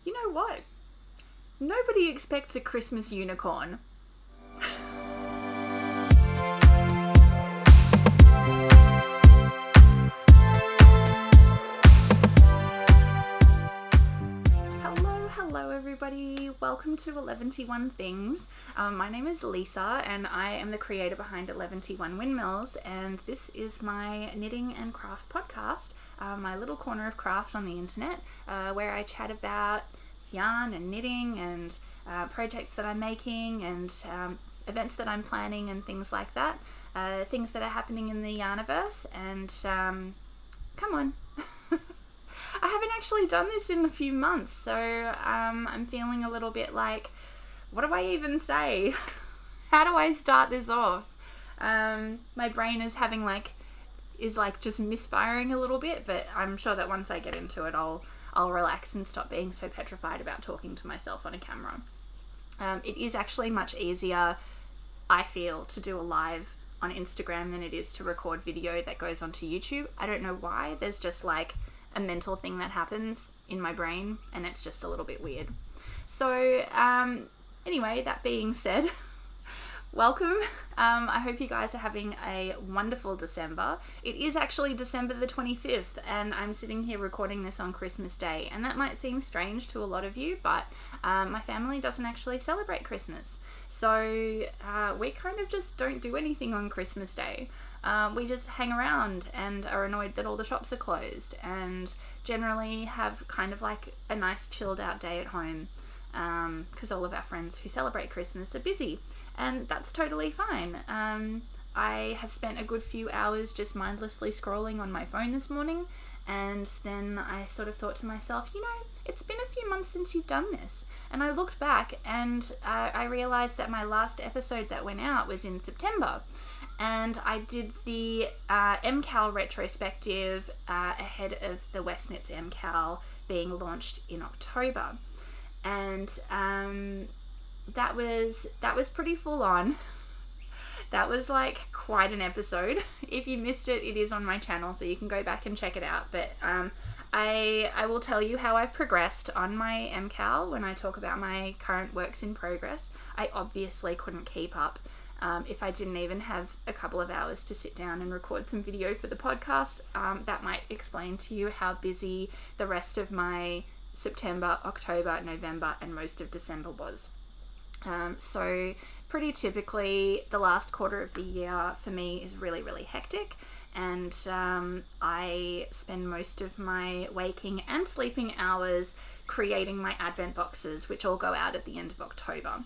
you know what? Nobody expects a Christmas unicorn. Hello everybody, welcome to EleventyOne Things. My name is Lisa and I am the creator behind EleventyOne Windmills, and this is my knitting and craft podcast, my little corner of craft on the internet, where I chat about yarn and knitting and projects that I'm making and events that I'm planning and things like that, things that are happening in the yarniverse. And come on. I haven't actually done this in a few months, so I'm feeling a little bit like, what do I even say? How do I start this off? My brain is just misfiring a little bit, but I'm sure that once I get into it, I'll relax and stop being so petrified about talking to myself on a camera. It is actually much easier, I feel, to do a live on Instagram than it is to record video that goes onto YouTube. I don't know why. There's just like a mental thing that happens in my brain, and it's just a little bit weird. So anyway, that being said, welcome. I hope you guys are having a wonderful December. It is actually December the 25th, and I'm sitting here recording this on Christmas Day, and that might seem strange to a lot of you, but my family doesn't actually celebrate Christmas. So we kind of just don't do anything on Christmas Day. We just hang around and are annoyed that all the shops are closed, and generally have kind of like a nice chilled out day at home, because all of our friends who celebrate Christmas are busy, and that's totally fine. I have spent a good few hours just mindlessly scrolling on my phone this morning, and then I sort of thought to myself, it's been a few months since you've done this. And I looked back and I realized that my last episode that went out was in September. And I did the MCAL retrospective ahead of the West Knits MCAL being launched in October. And that was pretty full on. That was like quite an episode. If you missed it, it is on my channel, so you can go back and check it out. But I will tell you how I've progressed on my MCAL when I talk about my current works in progress. I obviously couldn't keep up. If I didn't even have a couple of hours to sit down and record some video for the podcast, that might explain to you how busy the rest of my September, October, November, and most of December was. So pretty typically, the last quarter of the year for me is really, really hectic, and I spend most of my waking and sleeping hours creating my advent boxes, which all go out at the end of October.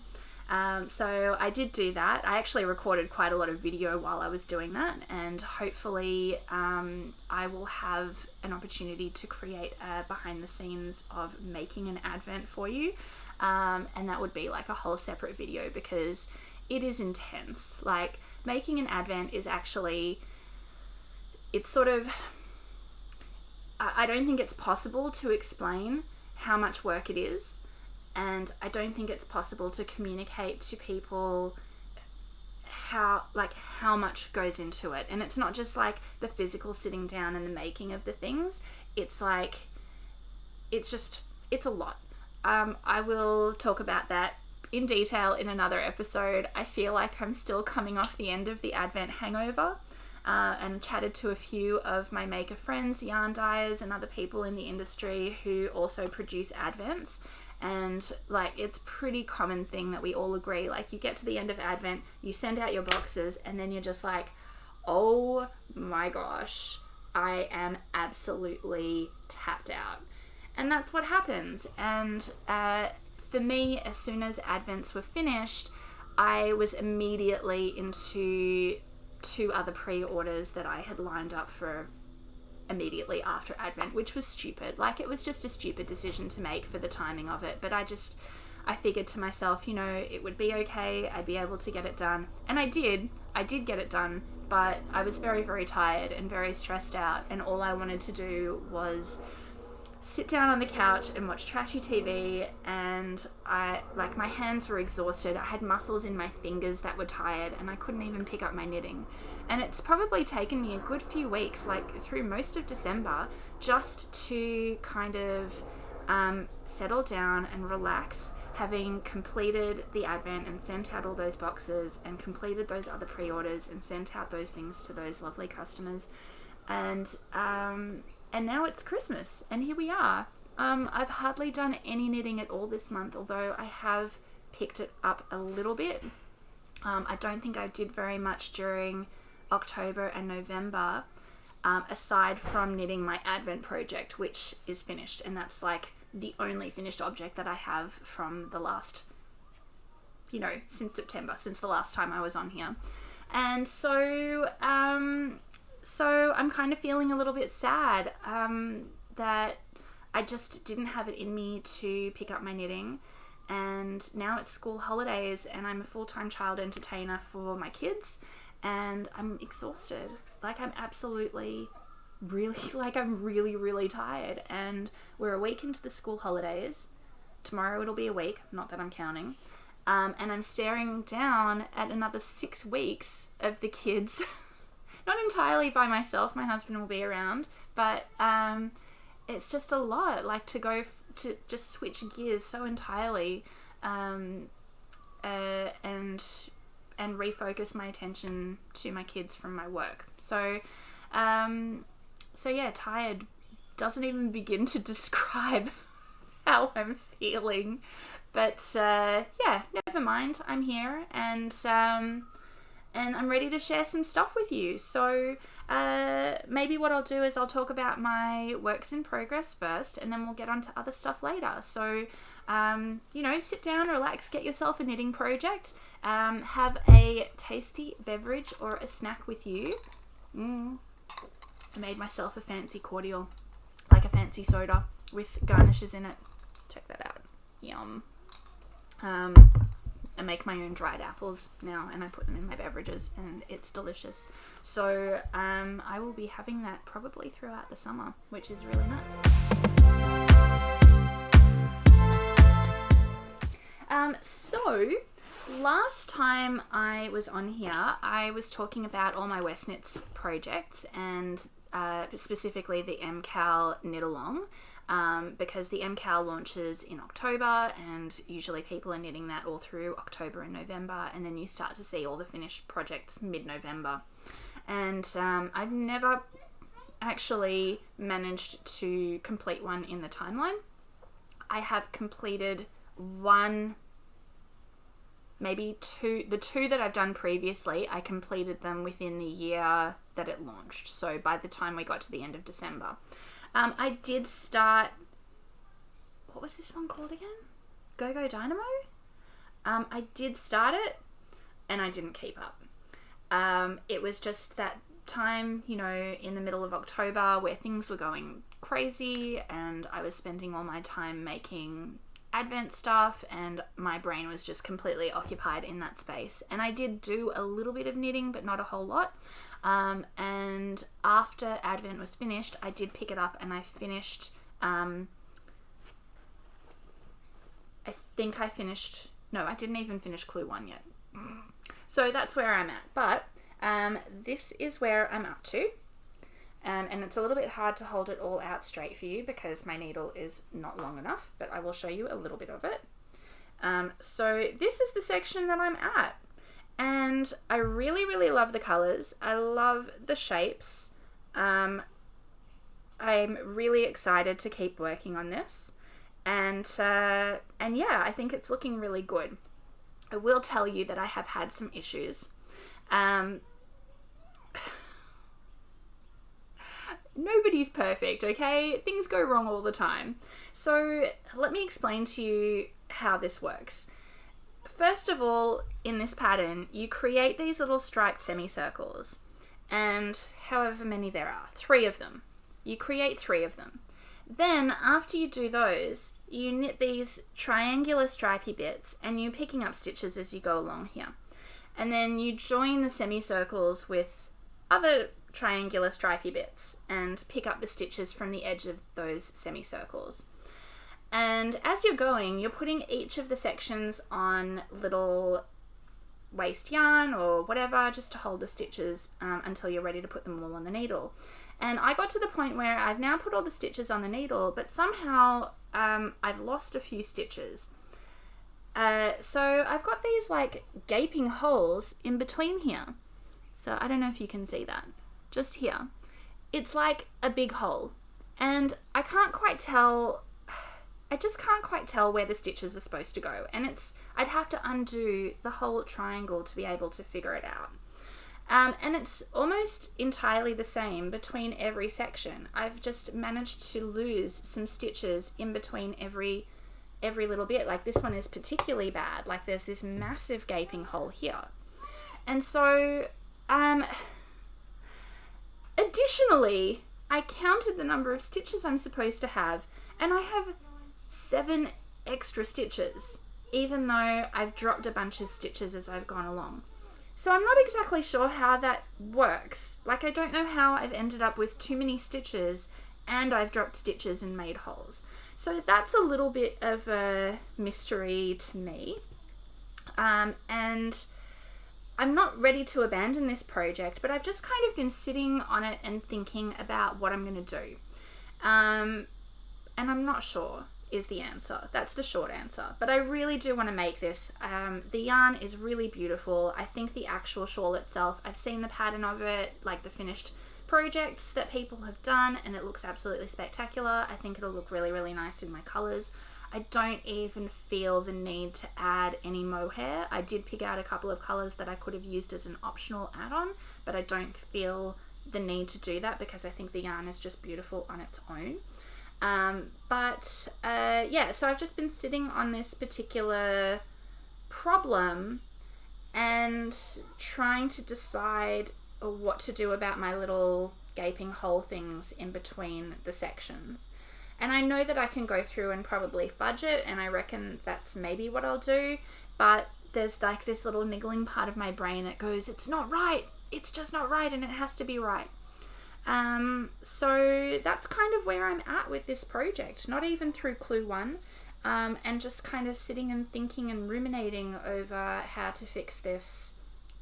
So I did do that. I actually recorded quite a lot of video while I was doing that, and hopefully I will have an opportunity to create a behind the scenes of making an advent for you, and that would be like a whole separate video because it is intense. Like, making an advent is actually, it's sort of, I don't think it's possible to explain how much work it is. And I don't think it's possible to communicate to people how much goes into it. And it's not just like the physical sitting down and the making of the things. It's like, it's a lot. I will talk about that in detail in another episode. I feel like I'm still coming off the end of the Advent hangover, and chatted to a few of my maker friends, yarn dyers, and other people in the industry who also produce Advents. And like, it's a pretty common thing that we all agree, like, you get to the end of Advent, you send out your boxes, and then you're just like, oh my gosh, I am absolutely tapped out. And that's what happens. And for me, as soon as Advents were finished, I was immediately into 2 other pre-orders that I had lined up for immediately after Advent, which was stupid. Like, it was just a stupid decision to make for the timing of it, but I figured to myself, it would be okay, I'd be able to get it done, and I did get it done, but I was very, very tired and very stressed out, and all I wanted to do was sit down on the couch and watch trashy TV, and my hands were exhausted. I had muscles in my fingers that were tired, and I couldn't even pick up my knitting. And it's probably taken me a good few weeks, like through most of December, just to kind of settle down and relax, having completed the advent and sent out all those boxes and completed those other pre-orders and sent out those things to those lovely customers. And now it's Christmas, and here we are. I've hardly done any knitting at all this month, although I have picked it up a little bit. I don't think I did very much during October and November, aside from knitting my Advent project, which is finished, and that's like the only finished object that I have from the last, since September, since the last time I was on here. And so I'm kind of feeling a little bit sad that I just didn't have it in me to pick up my knitting. And now it's school holidays and I'm a full-time child entertainer for my kids, and I'm exhausted. Like, I'm absolutely I'm really tired, and we're a week into the school holidays. Tomorrow it'll be a week, not that I'm counting. And I'm staring down at another 6 weeks of the kids, not entirely by myself, my husband will be around, but it's just a lot, like, to go to just switch gears so entirely, and refocus my attention to my kids from my work. So yeah, tired doesn't even begin to describe how I'm feeling, but yeah, never mind. I'm here, and I'm ready to share some stuff with you. So maybe what I'll do is I'll talk about my works in progress first, and then we'll get on to other stuff later. So, sit down, relax, get yourself a knitting project, have a tasty beverage or a snack with you. I made myself a fancy cordial, like a fancy soda with garnishes in it. Check that out. Yum. I make my own dried apples now, and I put them in my beverages, and it's delicious. So I will be having that probably throughout the summer, which is really nice. So last time I was on here, I was talking about all my West Knits projects, and specifically the MCAL Knit Along. Because the MCAL launches in October, and usually people are knitting that all through October and November, and then you start to see all the finished projects mid-November. And I've never actually managed to complete one in the timeline. I have completed one, maybe two. The two that I've done previously, I completed them within the year that it launched, so by the time we got to the end of December. I did start, what was this one called again? Go Dynamo? I did start it, and I didn't keep up. It was just that time, in the middle of October, where things were going crazy, and I was spending all my time making Advent stuff, and my brain was just completely occupied in that space. And I did do a little bit of knitting, but not a whole lot. And after Advent was finished, I did pick it up, and I finished, I didn't even finish Clue 1 yet. So that's where I'm at. But this is where I'm up to. And it's a little bit hard to hold it all out straight for you because my needle is not long enough, but I will show you a little bit of it. So this is the section that I'm at. And I really love the colors. I love the shapes. I'm really excited to keep working on this. And yeah, I think it's looking really good. I will tell you that I have had some issues. Nobody's perfect, okay? Things go wrong all the time. So let me explain to you how this works. First of all, in this pattern, you create these little striped semicircles, and however many there are, 3 of them. You create 3 of them. Then, after you do those, you knit these triangular stripy bits, and you're picking up stitches as you go along here. And then you join the semicircles with other triangular stripy bits and pick up the stitches from the edge of those semicircles. And as you're going, you're putting each of the sections on little waste yarn or whatever, just to hold the stitches until you're ready to put them all on the needle. And I got to the point where I've now put all the stitches on the needle, but somehow I've lost a few stitches. So I've got these like gaping holes in between here. So I don't know if you can see that. Just here. It's like a big hole. And I just can't quite tell where the stitches are supposed to go. And I'd have to undo the whole triangle to be able to figure it out. And it's almost entirely the same between every section. I've just managed to lose some stitches in between every little bit. Like this one is particularly bad. Like there's this massive gaping hole here. And so, additionally, I counted the number of stitches I'm supposed to have, and I have 7 extra stitches, even though I've dropped a bunch of stitches as I've gone along. So I'm not exactly sure how that works. Like I don't know how I've ended up with too many stitches and I've dropped stitches and made holes. So that's a little bit of a mystery to me. And I'm not ready to abandon this project, but I've just kind of been sitting on it and thinking about what I'm going to do. And I'm not sure is the answer. That's the short answer. But I really do want to make this. The yarn is really beautiful. I think the actual shawl itself, I've seen the pattern of it, like the finished projects that people have done, and it looks absolutely spectacular. I think it'll look really, really nice in my colours. I don't even feel the need to add any mohair. I did pick out a couple of colours that I could have used as an optional add-on, but I don't feel the need to do that because I think the yarn is just beautiful on its own. Yeah, so I've just been sitting on this particular problem and trying to decide what to do about my little gaping hole things in between the sections. And I know that I can go through and probably fudge it, and I reckon that's maybe what I'll do, but there's like this little niggling part of my brain that goes, it's not right, it's just not right, and it has to be right. So that's kind of where I'm at with this project, not even through clue 1, and just kind of sitting and thinking and ruminating over how to fix this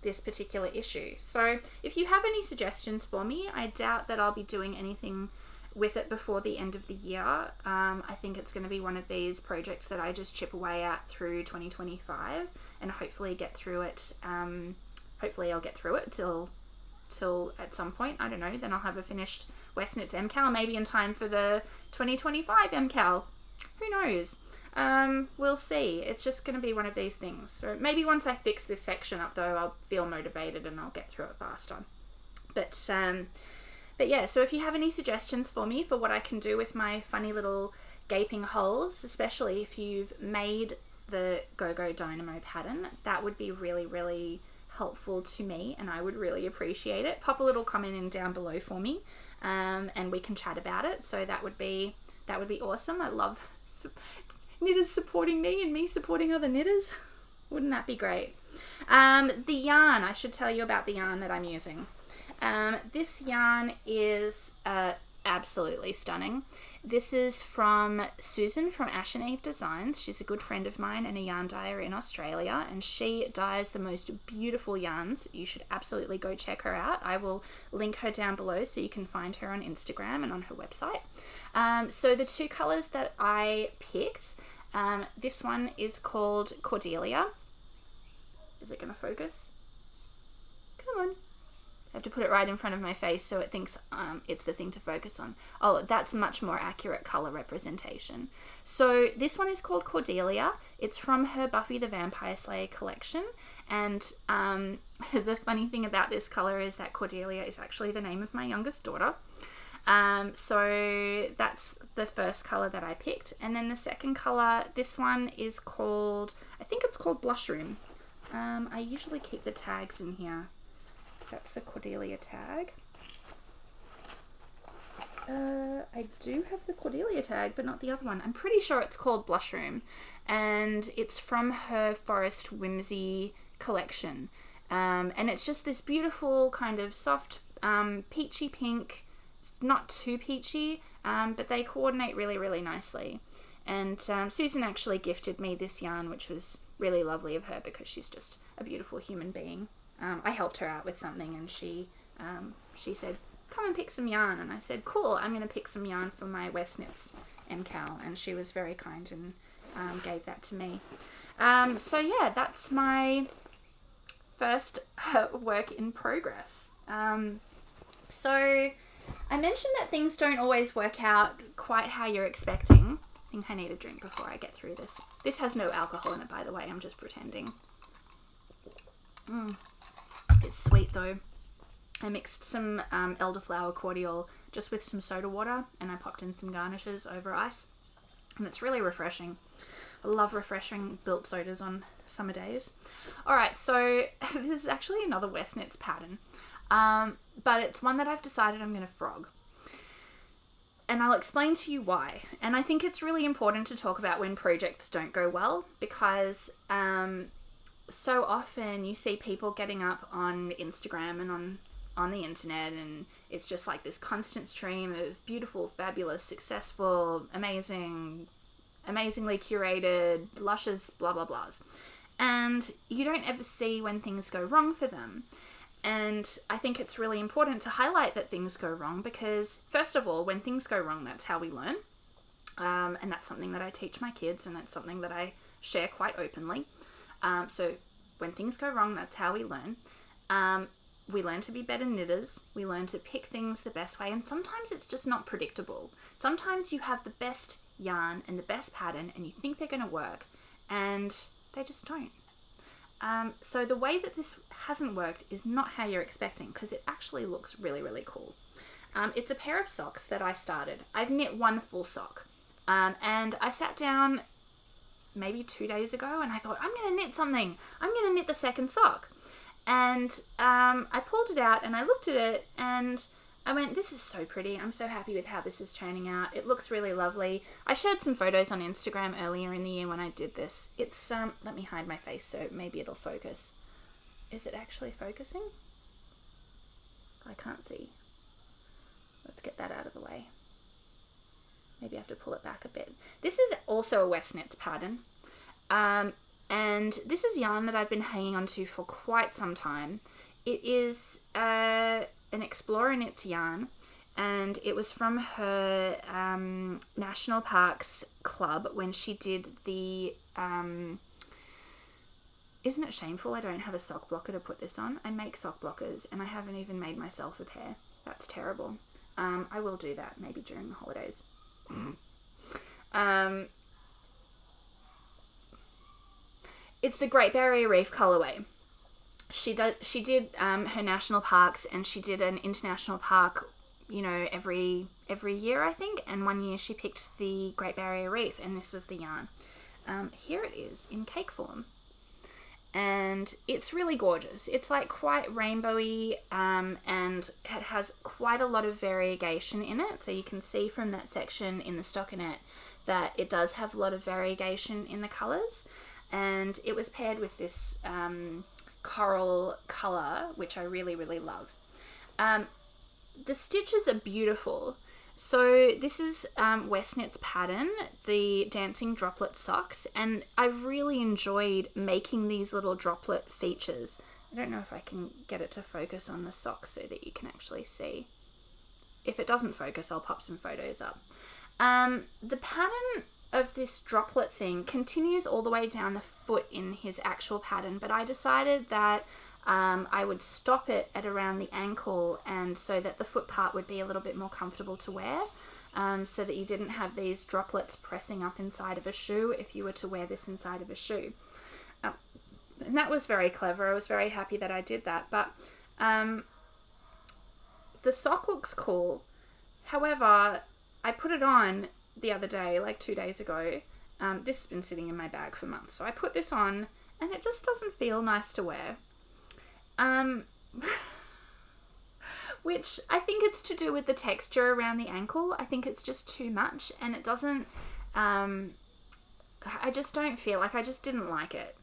particular issue. So if you have any suggestions for me, I doubt that I'll be doing anything with it before the end of the year. I think it's going to be one of these projects that I just chip away at through 2025 and hopefully get through it. Hopefully I'll get through it till at some point, I don't know, then I'll have a finished West Knits MCAL, maybe in time for the 2025 MCAL. Who knows? We'll see. It's just going to be one of these things. So maybe once I fix this section up though, I'll feel motivated and I'll get through it faster. But yeah, so if you have any suggestions for me for what I can do with my funny little gaping holes, especially if you've made the Go-Go Dynamo pattern, that would be really, really helpful to me and I would really appreciate it. Pop a little comment in down below for me, and we can chat about it. So that would be awesome. I love knitters supporting me and me supporting other knitters. Wouldn't that be great? The yarn, I should tell you about the yarn that I'm using. This yarn is absolutely stunning. This is from Susan from Ash and Eve Designs. She's a good friend of mine and a yarn dyer in Australia, and she dyes the most beautiful yarns. You should absolutely go check her out. I will link her down below so you can find her on Instagram and on her website. So the 2 colours that I picked, this one is called Cordelia. Is it going to focus? Come on. I have to put it right in front of my face so it thinks it's the thing to focus on. Oh, that's much more accurate colour representation. So this one is called Cordelia. It's from her Buffy the Vampire Slayer collection. And the funny thing about this colour is that Cordelia is actually the name of my youngest daughter. So that's the first colour that I picked. And then the second colour, this one is called, I think it's called Blush Room. I usually keep the tags in here. That's the Cordelia tag. I do have the Cordelia tag, but not the other one. I'm pretty sure it's called Blush Room, and it's from her Forest Whimsy collection. And it's just this beautiful kind of soft peachy pink, not too peachy, but they coordinate really, really nicely. And Susan actually gifted me this yarn, which was really lovely of her because she's just a beautiful human being. I helped her out with something and she said, come and pick some yarn. And I said, cool, I'm going to pick some yarn for my West Knits Cow, and she was very kind and gave that to me. So yeah, that's my first work in progress. So I mentioned that things don't always work out quite how you're expecting. I think I need a drink before I get through this. This has no alcohol in it, by the way. I'm just pretending. It's sweet though. I mixed some elderflower cordial just with some soda water, and I popped in some garnishes over ice, and it's really refreshing. I love refreshing built sodas on summer days. Alright, so this is actually another West Knits pattern, but it's one that I've decided I'm going to frog. And I'll explain to you why. And I think it's really important to talk about when projects don't go well, because so often you see people getting up on Instagram and on the internet, and it's just like this constant stream of beautiful, fabulous, successful, amazingly curated, luscious, blah, blah, blahs. And you don't ever see when things go wrong for them. And I think it's really important to highlight that things go wrong, because first of all, when things go wrong, that's how we learn. And that's something that I teach my kids, and that's something that I share quite openly. So when things go wrong, that's how we learn. We learn to be better knitters. We learn to pick things the best way. And sometimes it's just not predictable. Sometimes you have the best yarn and the best pattern, and you think they're going to work, and they just don't. So the way that this hasn't worked is not how you're expecting, because it actually looks really, really cool. It's a pair of socks that I started. I've knit one full sock. And I sat down maybe 2 days ago, and I thought, I'm going to knit something. I'm going to knit the second sock. And I pulled it out, and I looked at it, and I went, this is so pretty. I'm so happy with how this is turning out. It looks really lovely. I shared some photos on Instagram earlier in the year when I did this. It's, let me hide my face so maybe it'll focus. Is it actually focusing? I can't see. Let's get that out of the way. Maybe I have to pull it back a bit. This is also a West Knits pattern. And this is yarn that I've been hanging on to for quite some time. It is an Explorer Knits yarn, and it was from her National Parks Club when she did the... Isn't it shameful I don't have a sock blocker to put this on? I make sock blockers, and I haven't even made myself a pair. That's terrible. I will do that maybe during the holidays. It's the Great Barrier Reef colorway. She did her national parks, and she did an international park, you know, every year, I think. And one year she picked the Great Barrier Reef, and this was the yarn. Here it is in cake form, and it's really gorgeous. It's like quite rainbowy, and it has quite a lot of variegation in it. So you can see from that section in the stockinette that it does have a lot of variegation in the colors. And it was paired with this coral color, which I really, really love. The stitches are beautiful. So this is West Knits pattern, the Dancing Droplet socks, and I really enjoyed making these little droplet features. I don't know if I can get it to focus on the socks so that you can actually see. If it doesn't focus, I'll pop some photos up. The pattern of this droplet thing continues all the way down the foot in his actual pattern, but I decided that I would stop it at around the ankle, and so that the foot part would be a little bit more comfortable to wear, so that you didn't have these droplets pressing up inside of a shoe if you were to wear this inside of a shoe. And that was very clever. I was very happy that I did that, but the sock looks cool. However, I put it on the other day, like 2 days ago. This has been sitting in my bag for months, so I put this on, and it just doesn't feel nice to wear. Which I think it's to do with the texture around the ankle. I think it's just too much, and it doesn't, I just don't feel like, I just didn't like it.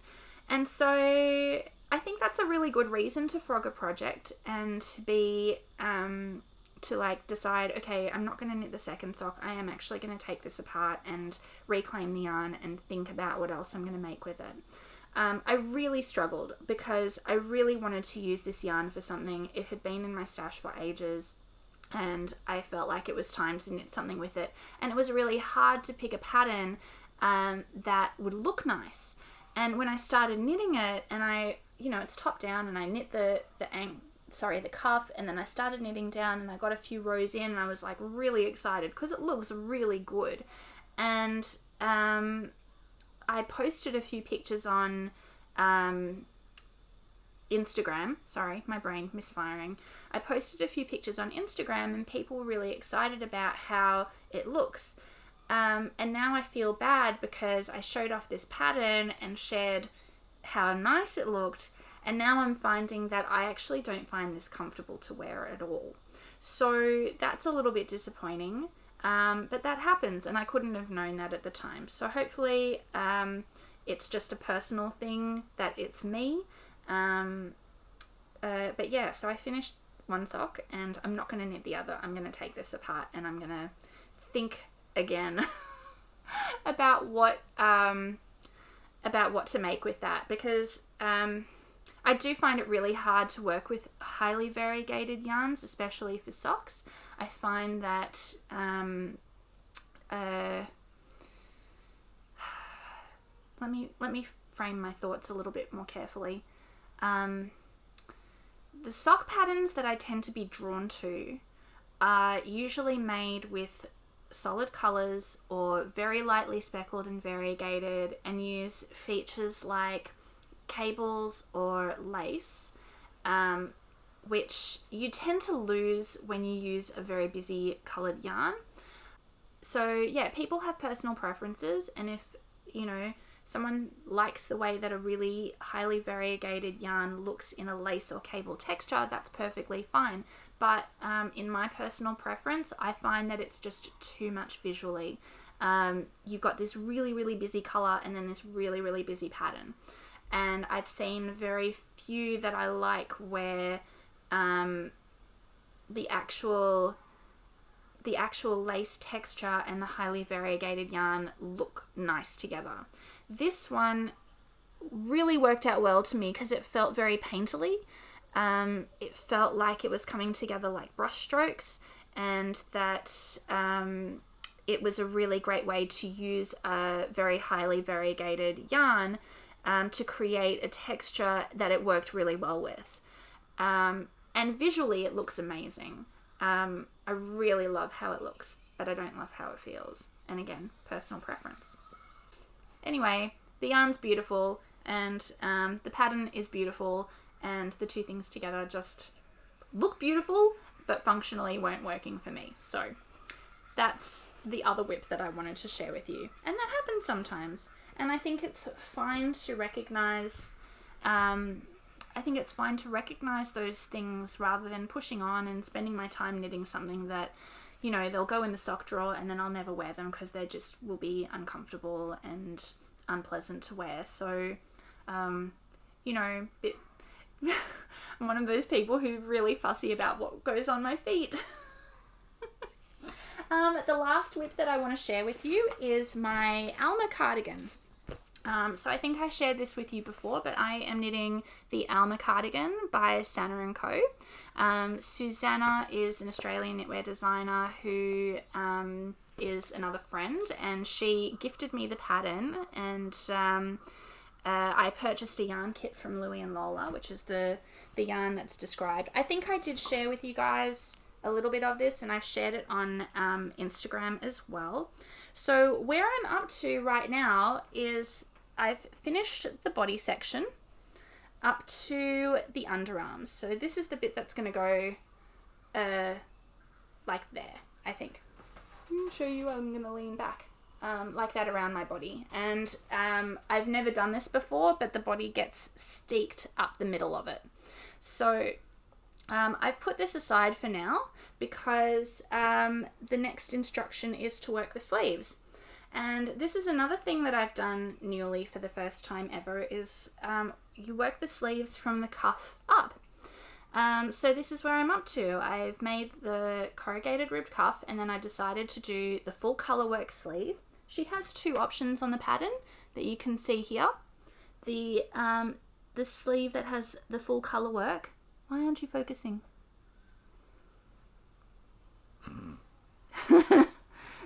And so I think that's a really good reason to frog a project, and to be, to like decide, okay, I'm not going to knit the second sock. I am actually going to take this apart and reclaim the yarn and think about what else I'm going to make with it. I really struggled because I really wanted to use this yarn for something. It had been in my stash for ages. and I felt like it was time to knit something with it. And it was really hard to pick a pattern that would look nice. And when I started knitting it, and it's top down, and I knit the cuff, and then I started knitting down, and I got a few rows in, and I was like really excited because it looks really good. And I posted a few pictures on Instagram. Sorry, my brain misfiring. I posted a few pictures on Instagram, and people were really excited about how it looks. And now I feel bad because I showed off this pattern and shared how nice it looked, and now I'm finding that I actually don't find this comfortable to wear at all. So that's a little bit disappointing, but that happens, and I couldn't have known that at the time. So hopefully it's just a personal thing, that it's me. But yeah, so I finished one sock, and I'm not going to knit the other. I'm going to take this apart, and I'm going to think again about what to make with that, because I do find it really hard to work with highly variegated yarns, especially for socks. I find that let me frame my thoughts a little bit more carefully. The sock patterns that I tend to be drawn to are usually made with solid colours or very lightly speckled and variegated, and use features like cables or lace, which you tend to lose when you use a very busy coloured yarn. So yeah, people have personal preferences, and if someone likes the way that a really highly variegated yarn looks in a lace or cable texture, that's perfectly fine. But in my personal preference, I find that it's just too much visually. You've got this really, really busy colour, and then this really, really busy pattern. And I've seen very few that I like where the actual lace texture and the highly variegated yarn look nice together. This one really worked out well to me because it felt very painterly. It felt like it was coming together like brush strokes, and that it was a really great way to use a very highly variegated yarn to create a texture that it worked really well with. And visually it looks amazing. I really love how it looks, but I don't love how it feels. And again, personal preference. Anyway, the yarn's beautiful, and the pattern is beautiful, and the two things together just look beautiful, but functionally weren't working for me. So that's the other whip that I wanted to share with you. And that happens sometimes. And I think it's fine to recognize those things rather than pushing on and spending my time knitting something that, they'll go in the sock drawer and then I'll never wear them because they just will be uncomfortable and unpleasant to wear. So, I'm one of those people who's really fussy about what goes on my feet. The last whip that I want to share with you is my Alma cardigan. So I think I shared this with you before, but I am knitting the Alma cardigan by Sanna & Co. Susanna is an Australian knitwear designer who is another friend, and she gifted me the pattern, and I purchased a yarn kit from Louie and Lola, which is the yarn that's described. I think I did share with you guys a little bit of this, and I've shared it on Instagram as well. So where I'm up to right now is I've finished the body section up to the underarms. So this is the bit that's going to go like there, I think. I'll show you. I'm going to lean back like that around my body. And I've never done this before, but the body gets steeked up the middle of it. So I've put this aside for now because the next instruction is to work the sleeves. And this is another thing that I've done newly for the first time ever, is you work the sleeves from the cuff up. So this is where I'm up to. I've made the corrugated ribbed cuff, and then I decided to do the full colour work sleeve. She has two options on the pattern that you can see here. The sleeve that has the full colour work. Why aren't you focusing?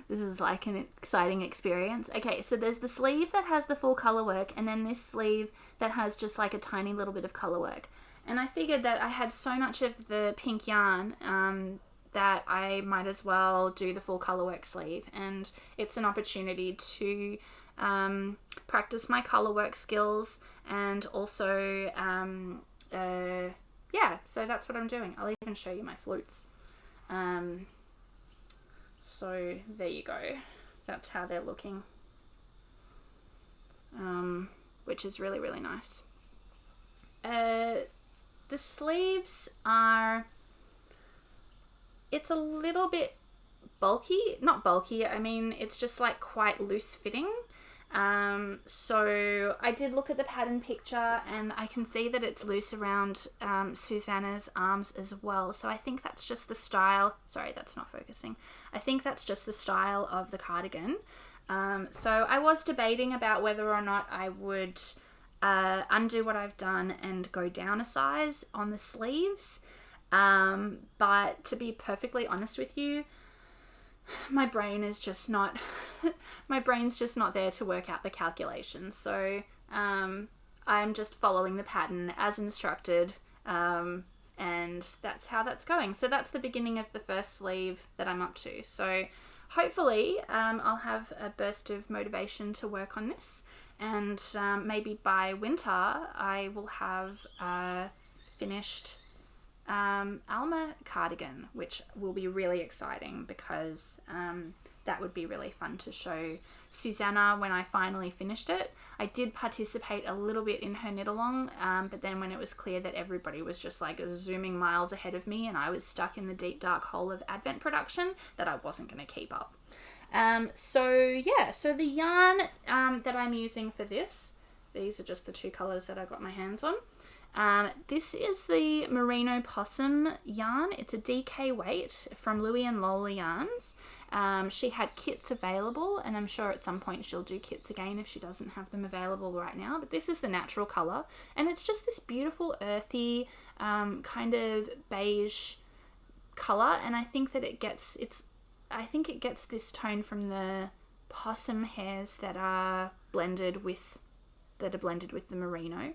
This is like an exciting experience. Okay, so there's the sleeve that has the full color work, and then this sleeve that has just like a tiny little bit of color work. And I figured that I had so much of the pink yarn that I might as well do the full color work sleeve. And it's an opportunity to practice my color work skills, and also, yeah, so that's what I'm doing. I'll even show you my flutes. So there you go. That's how they're looking, which is really, really nice. The sleeves are, it's a little bit bulky, not bulky, I mean, it's just like quite loose fitting. So I did look at the pattern picture, and I can see that it's loose around Susanna's arms as well. So I think that's just the style. Sorry, that's not focusing. I think that's just the style of the cardigan. So I was debating about whether or not I would undo what I've done and go down a size on the sleeves. But to be perfectly honest with you, my brain is just not, my brain's just not there to work out the calculations. So I'm just following the pattern as instructed, and that's how that's going. So that's the beginning of the first sleeve that I'm up to. So hopefully I'll have a burst of motivation to work on this, and maybe by winter I will have finished Alma cardigan, which will be really exciting, because that would be really fun to show Susanna when I finally finished it. I did participate a little bit in her knit along, but then when it was clear that everybody was just like zooming miles ahead of me and I was stuck in the deep dark hole of Advent production, that I wasn't going to keep up. So yeah, so the yarn that I'm using for this, these are just the two colours that I got my hands on. This is the Merino Possum yarn. It's a DK weight from Louie and Lola yarns. She had kits available, and I'm sure at some point she'll do kits again if she doesn't have them available right now. But this is the natural colour, and it's just this beautiful earthy kind of beige colour, and I think that it gets this tone from the possum hairs that are blended with the merino.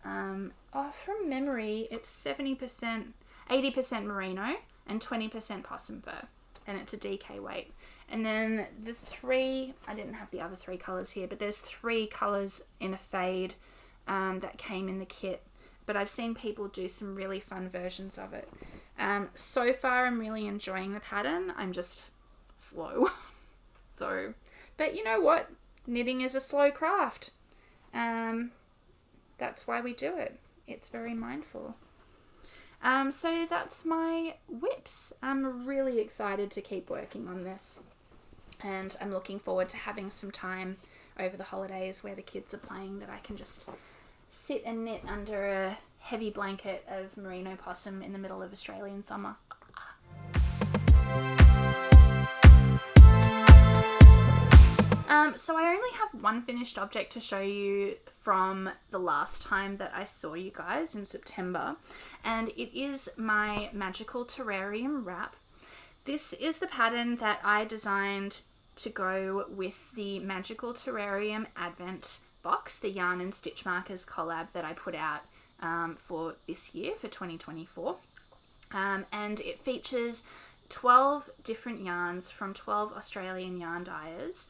From memory, it's 80% merino and 20% possum fur, and it's a DK weight. And then the three, I didn't have the other three colours here, but there's three colours in a fade that came in the kit, but I've seen people do some really fun versions of it. So far I'm really enjoying the pattern. I'm just slow. So, but you know what? Knitting is a slow craft. That's why we do it. It's very mindful. So that's my whips. I'm really excited to keep working on this, and I'm looking forward to having some time over the holidays where the kids are playing that I can just sit and knit under a heavy blanket of merino possum in the middle of Australian summer. So I only have one finished object to show you from the last time that I saw you guys in September, and it is my magical terrarium wrap. This is the pattern that I designed to go with the magical terrarium advent box, the yarn and stitch markers collab that I put out for this year, for 2024, and it features 12 different yarns from 12 Australian yarn dyers,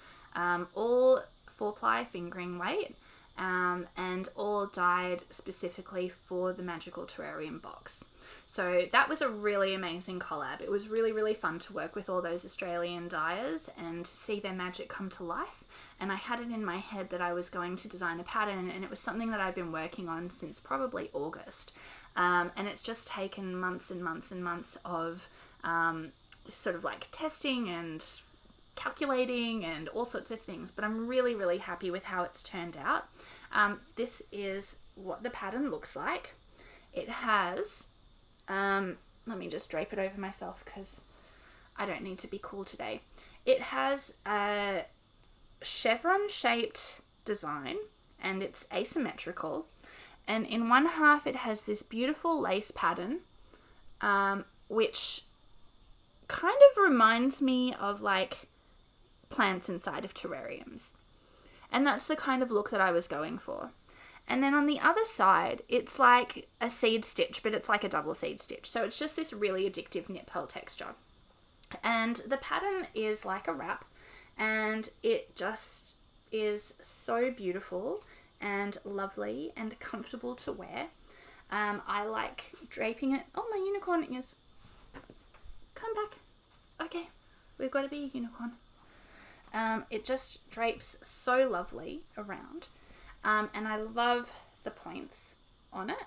all 4-ply fingering weight, and all dyed specifically for the magical terrarium box. So that was a really amazing collab. It was really, really fun to work with all those Australian dyers and see their magic come to life. And I had it in my head that I was going to design a pattern, and it was something that I've been working on since probably August. And it's just taken months and months and months of sort of like testing and calculating and all sorts of things, but I'm really, really happy with how it's turned out. This is what the pattern looks like. It has, let me just drape it over myself because I don't need to be cool today. It has a chevron shaped design, and it's asymmetrical, and in one half it has this beautiful lace pattern, which kind of reminds me of like plants inside of terrariums. And that's the kind of look that I was going for. And then on the other side, it's like a seed stitch, but it's like a double seed stitch. So it's just this really addictive knit pearl texture. And the pattern is like a wrap, and it just is so beautiful and lovely and comfortable to wear. I like draping it. Oh, my unicorn is... Come back. Okay, we've got to be a unicorn. It just drapes so lovely around. And I love the points on it.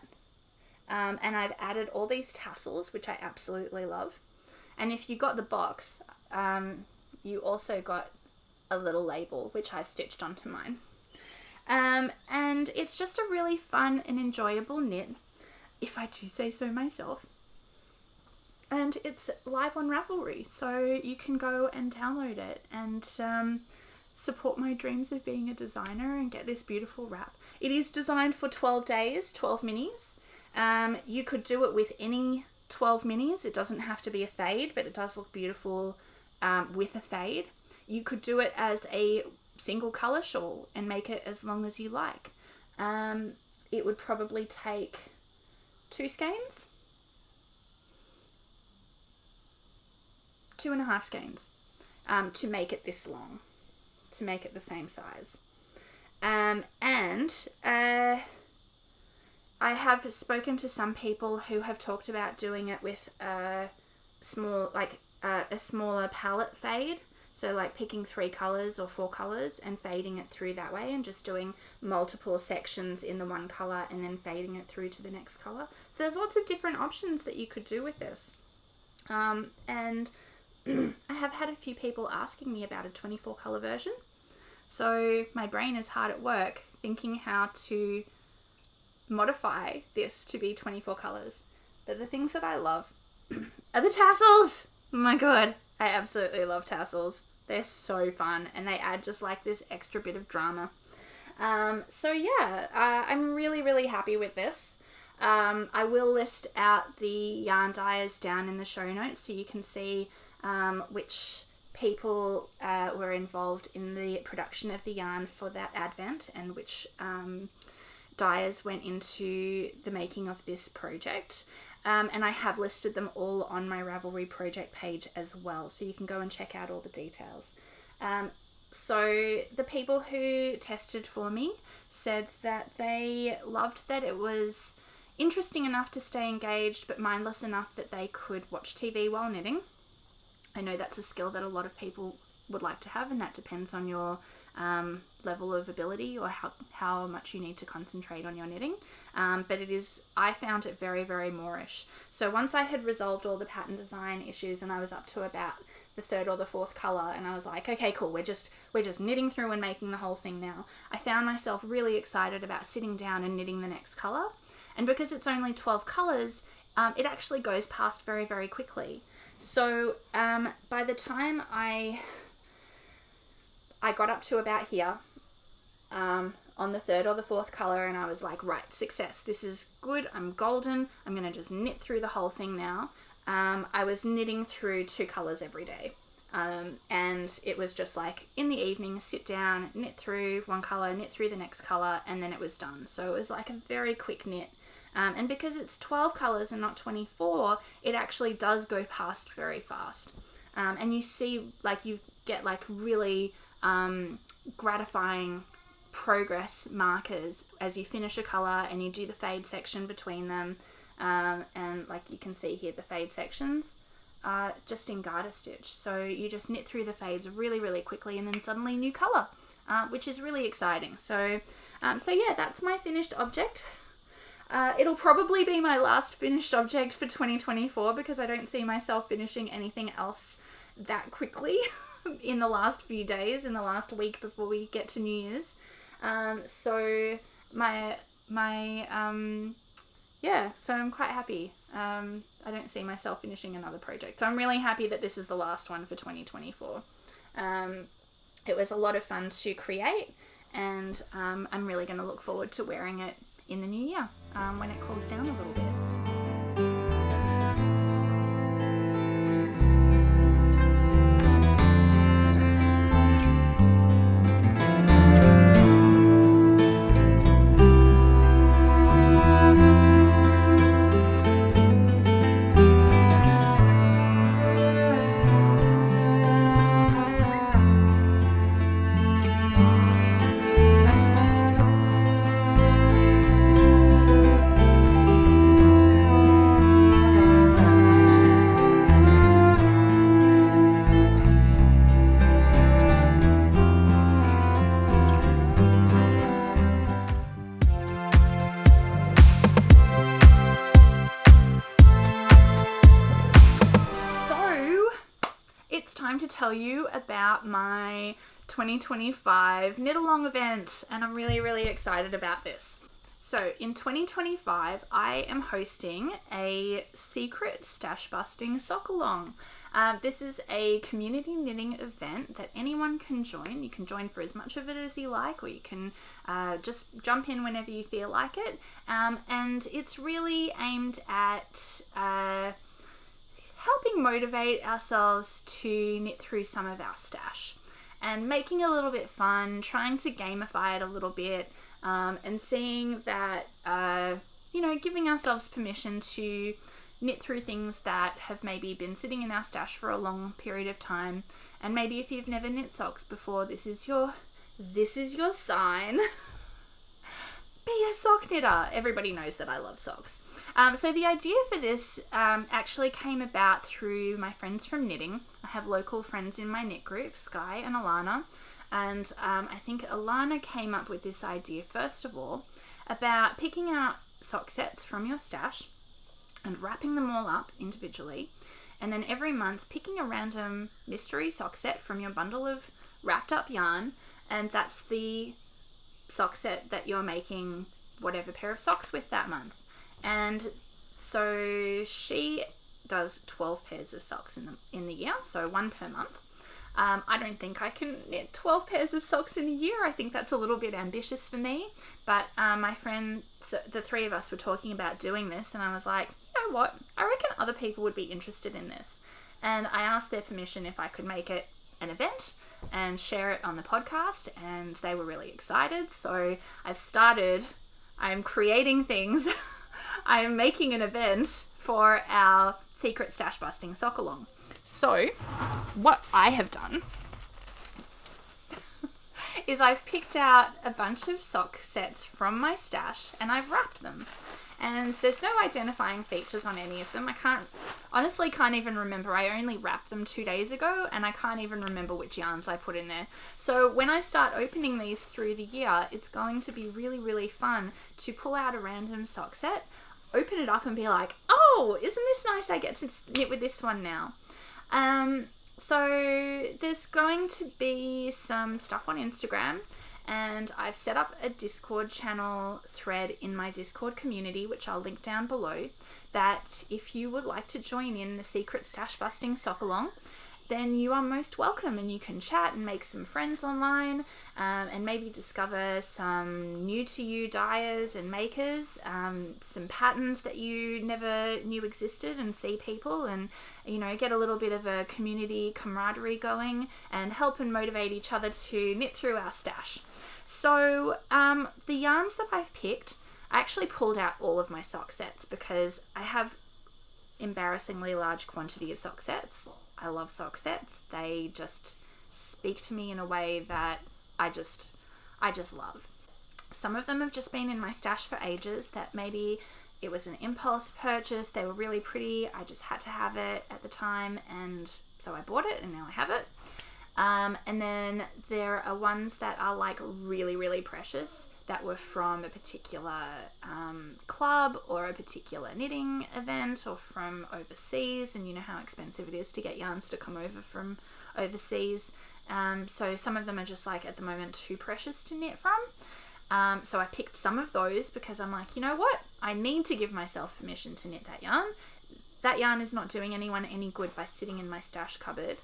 And I've added all these tassels, which I absolutely love. And if you got the box, you also got a little label, which I've stitched onto mine. And it's just a really fun and enjoyable knit, if I do say so myself. And it's live on Ravelry, so you can go and download it and support my dreams of being a designer and get this beautiful wrap. It is designed for 12 days, 12 minis. You could do it with any 12 minis. It doesn't have to be a fade, but it does look beautiful with a fade. You could do it as a single colour shawl and make it as long as you like. It would probably take 2 skeins. 2.5 skeins to make it this long, to make it the same size. And I have spoken to some people who have talked about doing it with a smaller palette fade. So like picking 3 colours or 4 colours and fading it through that way, and just doing multiple sections in the one colour and then fading it through to the next colour. So there's lots of different options that you could do with this. And I have had a few people asking me about a 24 colour version. So my brain is hard at work thinking how to modify this to be 24 colours. But the things that I love are the tassels. Oh my god, I absolutely love tassels. They're so fun, and they add just like this extra bit of drama. So yeah, I'm really, really happy with this. I will list out the yarn dyers down in the show notes so you can see which people were involved in the production of the yarn for that advent, and which dyers went into the making of this project. And I have listed them all on my Ravelry project page as well, so you can go and check out all the details. So the people who tested for me said that they loved that it was interesting enough to stay engaged, but mindless enough that they could watch TV while knitting. I know that's a skill that a lot of people would like to have, and that depends on your level of ability or how much you need to concentrate on your knitting. But I found it very, very Moorish. So once I had resolved all the pattern design issues and I was up to about the 3rd or the 4th colour, and I was like, okay, cool, we're just knitting through and making the whole thing now. I found myself really excited about sitting down and knitting the next colour. And because it's only 12 colours, it actually goes past very, very quickly. So by the time I got up to about here, on the 3rd or the 4th colour, and I was like, right, success, this is good, I'm golden, I'm going to just knit through the whole thing now. I was knitting through 2 colours every day. And it was just like, in the evening, sit down, knit through one colour, knit through the next colour, and then it was done. So it was like a very quick knit. And because it's 12 colours and not 24, it actually does go past very fast. And you see, like, you get like really gratifying progress markers as you finish a colour and you do the fade section between them. And like you can see here, the fade sections are just in garter stitch. So you just knit through the fades really, really quickly, and then suddenly new colour, which is really exciting. So yeah, that's my finished object. It'll probably be my last finished object for 2024 because I don't see myself finishing anything else that quickly in the last few days, in the last week before we get to New Year's. So so I'm quite happy. I don't see myself finishing another project. So I'm really happy that this is the last one for 2024. It was a lot of fun to create, and I'm really going to look forward to wearing it in the new year when it cools down a little bit. time to tell you about my 2025 knit along event, and I'm really, really excited about this. So in 2025, I am hosting a Secret Stashbusting Sock-A-Long. This is a community knitting event that anyone can join. You can join for as much of it as you like, or you can just jump in whenever you feel like it. And it's really aimed at helping motivate ourselves to knit through some of our stash and making it a little bit fun, trying to gamify it a little bit, and seeing that, giving ourselves permission to knit through things that have maybe been sitting in our stash for a long period of time. And maybe if you've never knit socks before, this is your sign. Be a sock knitter. Everybody knows that I love socks. So the idea for this actually came about through my friends from knitting. I have local friends in my knit group, Sky and Alana. And I think Alana came up with this idea, first of all, about picking out sock sets from your stash and wrapping them all up individually, and then every month picking a random mystery sock set from your bundle of wrapped up yarn, and that's the sock set that you're making whatever pair of socks with that month. And so she does 12 pairs of socks in the year, so one per month. I don't think I can knit 12 pairs of socks in a year. I think that's a little bit ambitious for me. But my friend, so the three of us were talking about doing this, and I was like, you know what? I reckon other people would be interested in this. And I asked their permission if I could make it an event and share it on the podcast, and they were really excited. So I'm creating things. I'm making an event for our Secret Stashbusting Sock-A-Long. So, what I have done is I've picked out a bunch of sock sets from my stash and I've wrapped them. And there's no identifying features on any of them. I honestly can't even remember. I only wrapped them 2 days ago and I can't even remember which yarns I put in there. So when I start opening these through the year, it's going to be really, really fun to pull out a random sock set, open it up and be like, oh, isn't this nice? I get to knit with this one now. So there's going to be some stuff on Instagram, and I've set up a Discord channel thread in my Discord community, which I'll link down below, that if you would like to join in the Secret Stashbusting Sock-A-Long, then you are most welcome, and you can chat and make some friends online, and maybe discover some new to you dyers and makers, some patterns that you never knew existed, and see people and, get a little bit of a community camaraderie going and help and motivate each other to knit through our stash. So the yarns that I've picked, I actually pulled out all of my sock sets because I have embarrassingly large quantity of sock sets. I love sock sets. They just speak to me in a way that I just love. Some of them have just been in my stash for ages, that maybe it was an impulse purchase. They were really pretty. I just had to have it at the time, and so I bought it and now I have it. And then there are ones that are like really, really precious that were from a particular club or a particular knitting event or from overseas, and you know how expensive it is to get yarns to come over from overseas. So some of them are just like at the moment too precious to knit from. So I picked some of those because I'm like, you know what? I need to give myself permission to knit that yarn. That yarn is not doing anyone any good by sitting in my stash cupboard.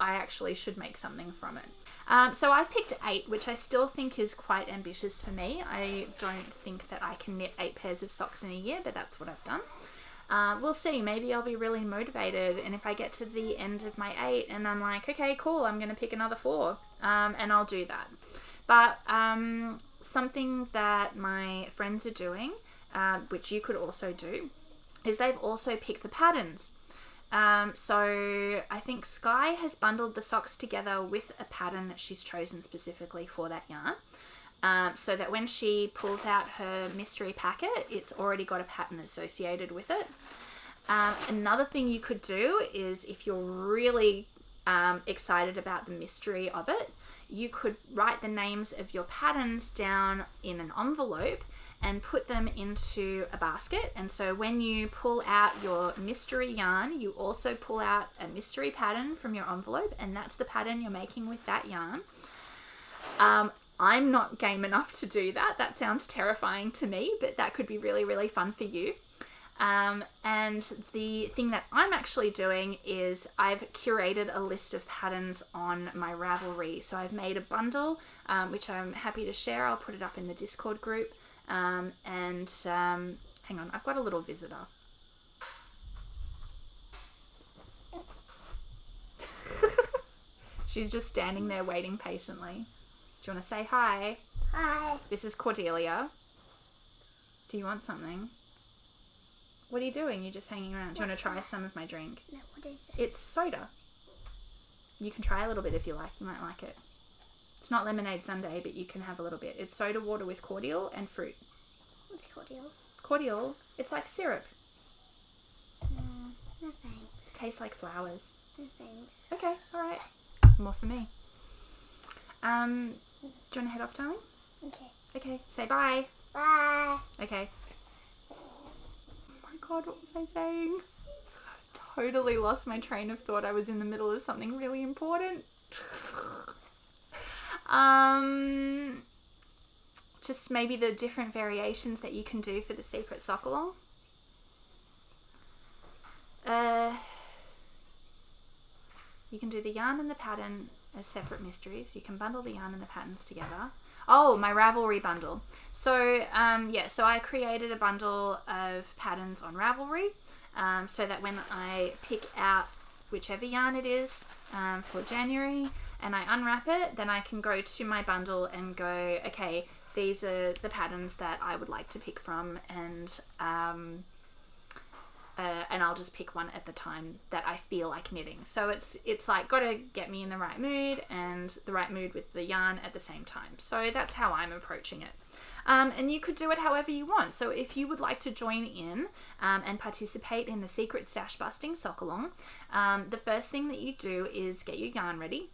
I actually should make something from it. So I've picked 8, which I still think is quite ambitious for me. I don't think that I can knit 8 pairs of socks in a year, but that's what I've done. We'll see. Maybe I'll be really motivated, and if I get to the end of my 8 and I'm like, okay, cool, I'm going to pick another 4, and I'll do that. But something that my friends are doing, which you could also do, is they've also picked the patterns. So I think Sky has bundled the socks together with a pattern that she's chosen specifically for that yarn, so that when she pulls out her mystery packet, it's already got a pattern associated with it. Another thing you could do is, if you're really excited about the mystery of it, you could write the names of your patterns down in an envelope and put them into a basket. And so when you pull out your mystery yarn, you also pull out a mystery pattern from your envelope, and that's the pattern you're making with that yarn. I'm not game enough to do that. That sounds terrifying to me, but that could be really, really fun for you. And the thing that I'm actually doing is I've curated a list of patterns on my Ravelry. So I've made a bundle, which I'm happy to share. I'll put it up in the Discord group. Hang on, I've got a little visitor. She's just standing there waiting patiently. Do you want to say hi? Hi. This is Cordelia. Do you want something? What are you doing? You're just hanging around. Do you want to try some of my drink? No, what is it? It's soda. You can try a little bit if you like. You might like it. It's not lemonade sundae, but you can have a little bit. It's soda water with cordial and fruit. What's cordial? Cordial? It's like syrup. No thanks. It tastes like flowers. No thanks. Okay, alright. More for me. Do you want to head off, darling? Okay. Okay, say bye. Bye. Okay. Oh my god, what was I saying? I've totally lost my train of thought. I was in the middle of something really important. Just maybe the different variations that you can do for the Secret Sock-A-Long. You can do the yarn and the pattern as separate mysteries. You can bundle the yarn and the patterns together. Oh, my Ravelry bundle. So, so I created a bundle of patterns on Ravelry, so that when I pick out whichever yarn it is for January and I unwrap it, then I can go to my bundle and go, okay, these are the patterns that I would like to pick from, and I'll just pick one at the time that I feel like knitting. So it's like got to get me in the right mood and the right mood with the yarn at the same time. So that's how I'm approaching it. And you could do it however you want. So if you would like to join in and participate in the Secret Stashbusting Sock-A-Long, the first thing that you do is get your yarn ready.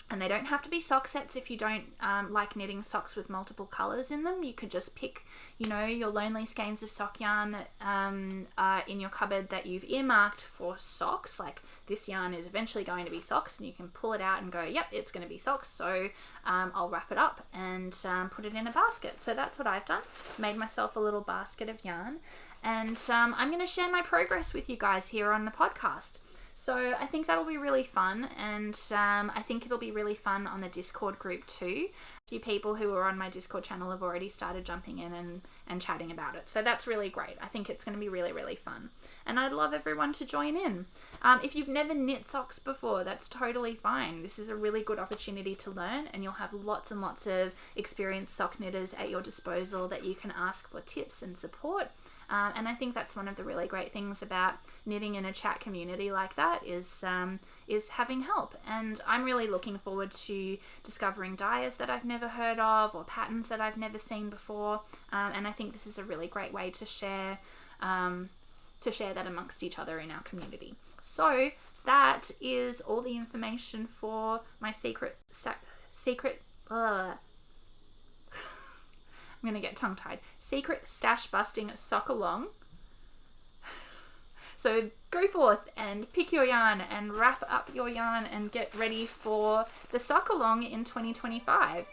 And they don't have to be sock sets if you don't like knitting socks with multiple colours in them. You could just pick, your lonely skeins of sock yarn that are in your cupboard that you've earmarked for socks. Like, this yarn is eventually going to be socks, and you can pull it out and go, yep, it's going to be socks. So I'll wrap it up and put it in a basket. So that's what I've done. Made myself a little basket of yarn. And I'm going to share my progress with you guys here on the podcast. So I think that'll be really fun, and I think it'll be really fun on the Discord group too. A few people who are on my Discord channel have already started jumping in and chatting about it. So that's really great. I think it's going to be really, really fun. And I'd love everyone to join in. If you've never knit socks before, that's totally fine. This is a really good opportunity to learn, and you'll have lots and lots of experienced sock knitters at your disposal that you can ask for tips and support. And I think that's one of the really great things about knitting in a chat community like that is having help. And I'm really looking forward to discovering dyes that I've never heard of or patterns that I've never seen before. And I think this is a really great way to share that amongst each other in our community. So that is all the information for my I'm going to get tongue-tied. Secret Stashbusting Sock-A-Long. So go forth and pick your yarn and wrap up your yarn and get ready for the Sock-A-Long in 2025.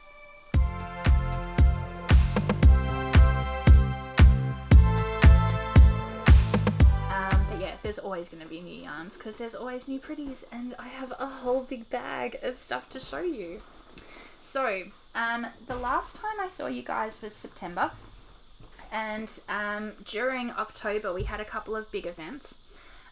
But yeah, there's always going to be new yarns because there's always new pretties, and I have a whole big bag of stuff to show you. So, the last time I saw you guys was September, and during October we had a couple of big events.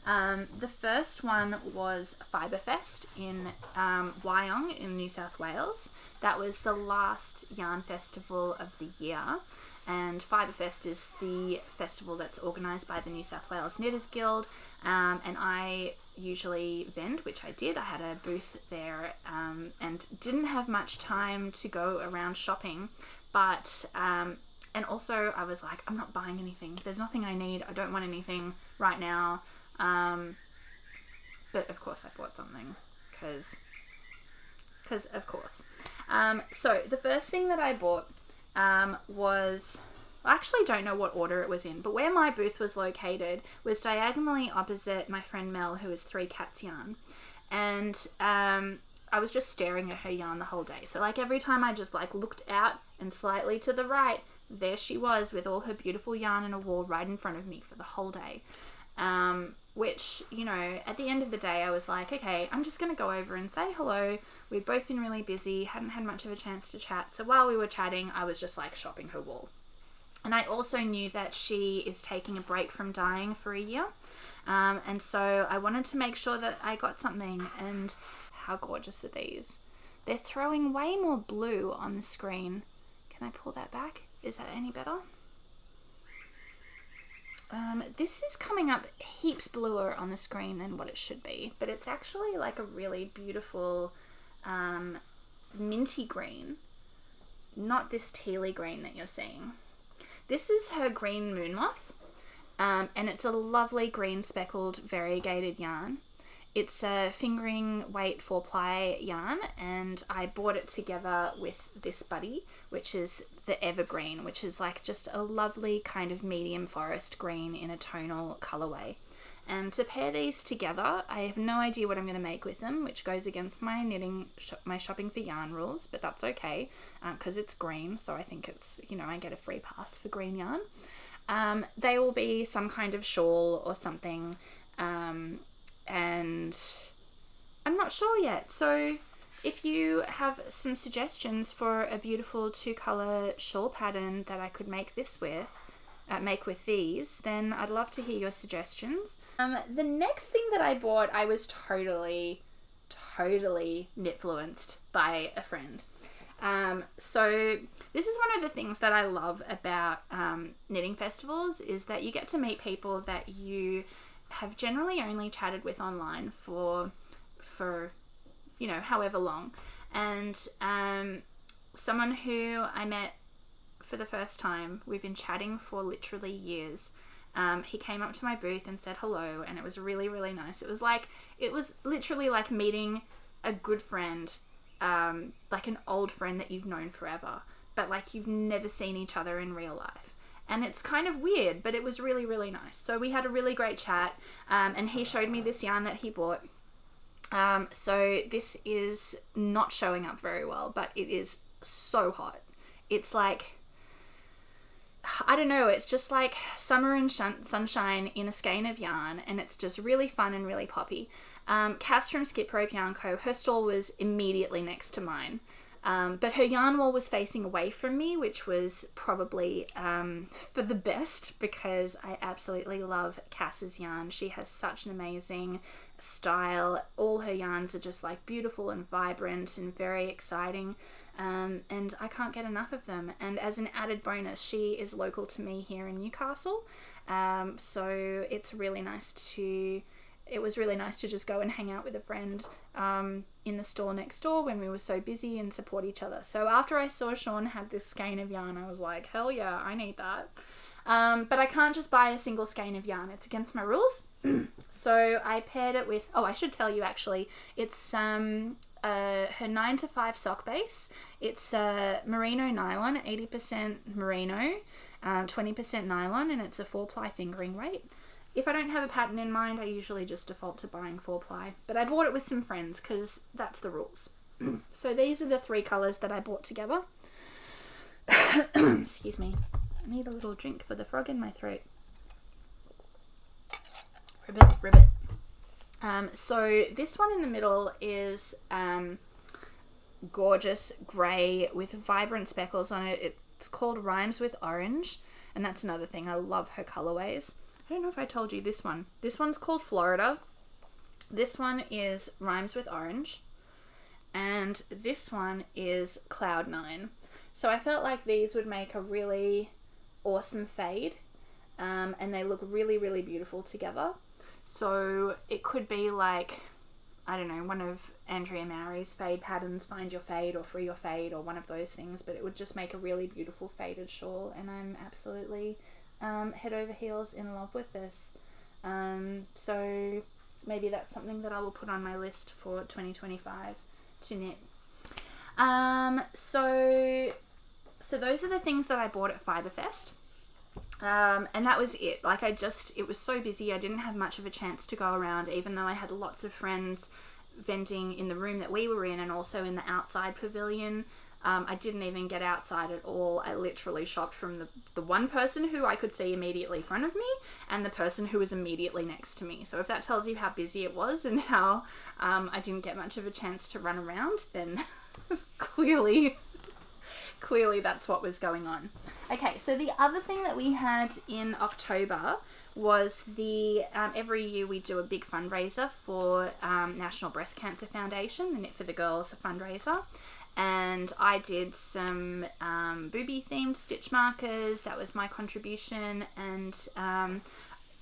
The first one was Fibres in Wyong in New South Wales. That was the last yarn festival of the year, and Fibres is the festival that's organised by the New South Wales Knitters Guild, and I usually vend, which I did. I had a booth there and didn't have much time to go around shopping, but and also I was like, I'm not buying anything. There's nothing I need. I don't want anything right now. But of course I bought something because of course. So the first thing that I bought was, I actually don't know what order it was in, but where my booth was located was diagonally opposite my friend Mel, who is 3 Cats Yarn. And I was just staring at her yarn the whole day. So like every time I just like looked out and slightly to the right, there she was with all her beautiful yarn in a wall right in front of me for the whole day. Which, you know, at the end of the day, I was like, okay, I'm just going to go over and say hello. We'd both been really busy, hadn't had much of a chance to chat. So while we were chatting, I was just like shopping her wall. And I also knew that she is taking a break from dyeing for a year. And so I wanted to make sure that I got something. And how gorgeous are these? They're throwing way more blue on the screen. Can I pull that back? Is that any better? This is coming up heaps bluer on the screen than what it should be, but it's actually like a really beautiful minty green, not this tealy green that you're seeing. This is her green moon moth, and it's a lovely green speckled variegated yarn. It's a fingering weight 4-ply yarn, and I bought it together with this buddy, which is the Evergreen, which is like just a lovely kind of medium forest green in a tonal colorway. And to pair these together, I have no idea what I'm going to make with them, which goes against my my shopping for yarn rules, but that's okay, because it's green, so I think it's, you know, I get a free pass for green yarn. They will be some kind of shawl or something, and I'm not sure yet. So if you have some suggestions for a beautiful 2-color shawl pattern that I could make with these, then I'd love to hear your suggestions. The next thing that I bought, I was totally knitfluenced by a friend. So this is one of the things that I love about knitting festivals, is that you get to meet people that you have generally only chatted with online for you know, however long. And someone who I met for the first time, we've been chatting for literally years. He came up to my booth and said hello, and it was really, really nice. It was literally like meeting a good friend, like an old friend that you've known forever, but like you've never seen each other in real life. And it's kind of weird, but it was really, really nice. So we had a really great chat, and he showed me this yarn that he bought. So this is not showing up very well, but it is so hot. It's like, I don't know, it's just like summer and sunshine in a skein of yarn, and it's just really fun and really poppy. Cass from Skip Rope Yarn Co., her stall was immediately next to mine. But her yarn wall was facing away from me, which was probably for the best, because I absolutely love Cass's yarn. She has such an amazing style. All her yarns are just like beautiful and vibrant and very exciting, and I can't get enough of them. And as an added bonus, she is local to me here in Newcastle, so it was really nice to just go and hang out with a friend in the store next door when we were so busy and support each other. So after I saw Sean had this skein of yarn, I was like, hell yeah, I need that. But I can't just buy a single skein of yarn. It's against my rules. So I paired it with, I should tell you actually, it's her 9 to 5 sock base. It's merino nylon, 80% merino, 20% nylon, and it's a 4-ply fingering weight. If I don't have a pattern in mind, I usually just default to buying 4-ply, but I bought it with some friends because that's the rules. So these are the 3 colours that I bought together. Excuse me. I need a little drink for the frog in my throat. Ribbit. So this one in the middle is gorgeous grey with vibrant speckles on it. It's called Rhymes with Orange, and that's another thing. I love her colourways. I don't know if I told you this one. This one's called Florida. This one is Rhymes with Orange. And this one is Cloud 9. So I felt like these would make a really awesome fade. And they look really, really beautiful together. So it could be like, I don't know, one of Andrea Mowry's fade patterns, Find Your Fade or Free Your Fade or one of those things. But it would just make a really beautiful faded shawl. And I'm absolutely head over heels in love with this. So maybe that's something that I will put on my list for 2025 to knit. So those are the things that I bought at Fibrefest. And that was it. Like it was so busy. I didn't have much of a chance to go around, even though I had lots of friends vending in the room that we were in and also in the outside pavilion. I didn't even get outside at all. I literally shopped from the one person who I could see immediately in front of me and the person who was immediately next to me. So if that tells you how busy it was and how I didn't get much of a chance to run around, then clearly that's what was going on. Okay, so the other thing that we had in October was every year we do a big fundraiser for National Breast Cancer Foundation, the Knit for the Girls fundraiser. And I did some booby themed stitch markers. That was my contribution. And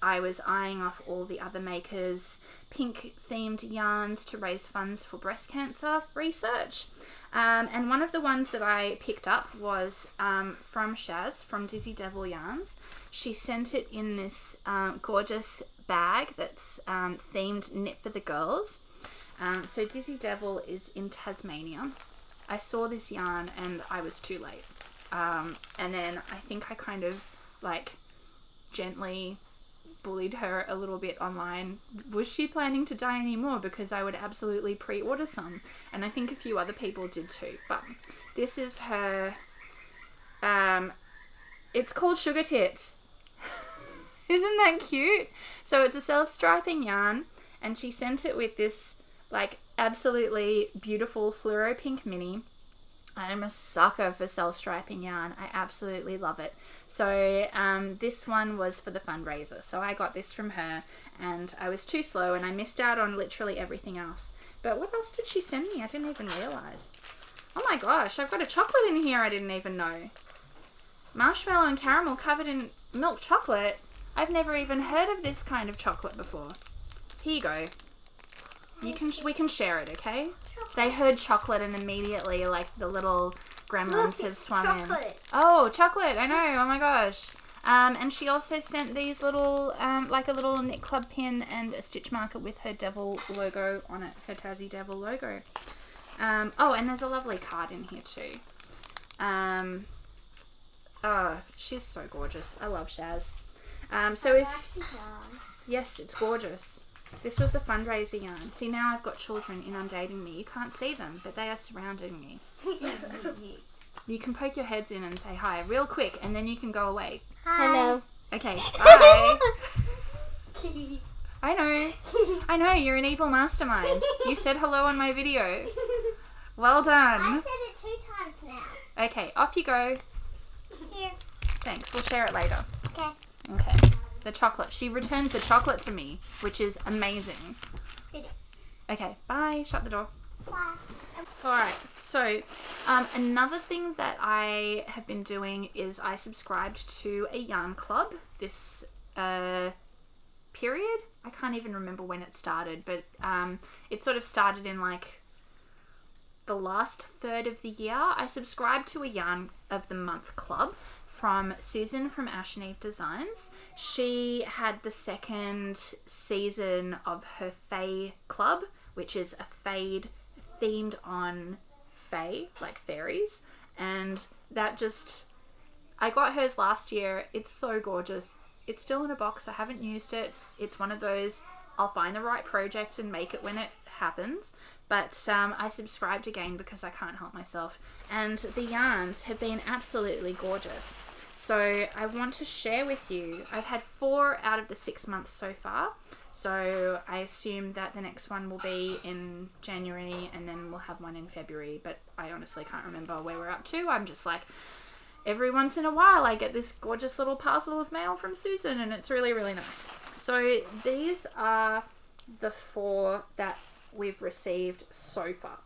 I was eyeing off all the other makers' pink themed yarns to raise funds for breast cancer research. And one of the ones that I picked up was from Shaz from Dizzy Devil Yarns. She sent it in this gorgeous bag that's themed Knit for the Girls. So Dizzy Devil is in Tasmania. I saw this yarn and I was too late. And then I think I kind of like gently bullied her a little bit online. Was she planning to dye anymore? Because I would absolutely pre-order some. And I think a few other people did too. But this is her, it's called Sugar Tits. Isn't that cute? So it's a self-striping yarn and she sent it with this like absolutely beautiful fluoro pink mini. I'm a sucker for self-striping yarn. I absolutely love it. So this one was for the fundraiser. So I got this from her and I was too slow and I missed out on literally everything else. But what else did she send me? I didn't even realize. Oh my gosh, I've got a chocolate in here I didn't even know. Marshmallow and caramel covered in milk chocolate. I've never even heard of this kind of chocolate before. Here you go. We can share it, okay? Chocolate. They heard chocolate and immediately, like, the little gremlins have swum in. Oh, chocolate! I know. Oh my gosh. And she also sent these little, like a little knit club pin and a stitch marker with her devil logo on it, her Tassie Devil logo. Oh, and there's a lovely card in here too. Oh, she's so gorgeous. I love Shaz. Yes, it's gorgeous. This was the fundraiser yarn. See, now I've got children inundating me. You can't see them, but they are surrounding me. You can poke your heads in and say hi real quick, and then you can go away. Hi. Hello. Okay, bye. I know, you're an evil mastermind. You said hello on my video. Well done. I said it 2 times now. Okay, off you go. Here. Thanks, we'll share it later. Okay. Okay. The chocolate. She returned the chocolate to me, which is amazing. Did it. Okay, bye. Shut the door. Bye. Alright, so another thing that I have been doing is I subscribed to a yarn club this period. I can't even remember when it started, but it sort of started in like the last third of the year. I subscribed to a Yarn of the Month club from Susan from Ash and Eve Designs. She had the second season of her Fae club, which is a fade themed on Fae, like fairies. And that just, I got hers last year. It's so gorgeous. It's still in a box. I haven't used it. It's one of those, I'll find the right project and make it when it happens. But I subscribed again because I can't help myself. And the yarns have been absolutely gorgeous. So I want to share with you, I've had 4 out of the 6 months so far. So I assume that the next one will be in January and then we'll have one in February. But I honestly can't remember where we're up to. I'm just like, every once in a while I get this gorgeous little parcel of mail from Susan and it's really, really nice. So these are the 4 that we've received so far.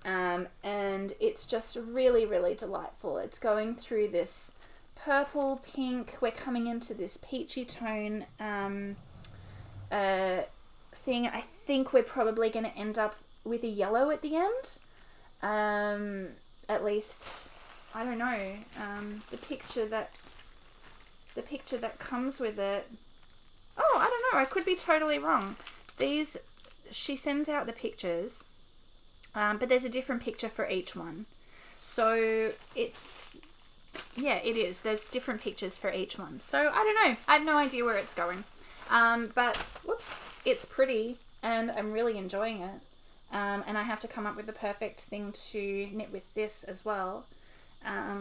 And it's just really, really delightful. It's going through this purple, pink. We're coming into this peachy tone thing. I think we're probably going to end up with a yellow at the end. At least, I don't know. The picture that comes with it. Oh, I don't know. I could be totally wrong. She sends out the pictures but there's a different picture for each one. So it is. There's different pictures for each one. So I don't know. I have no idea where it's going. But whoops, it's pretty and I'm really enjoying it. And I have to come up with the perfect thing to knit with this as well.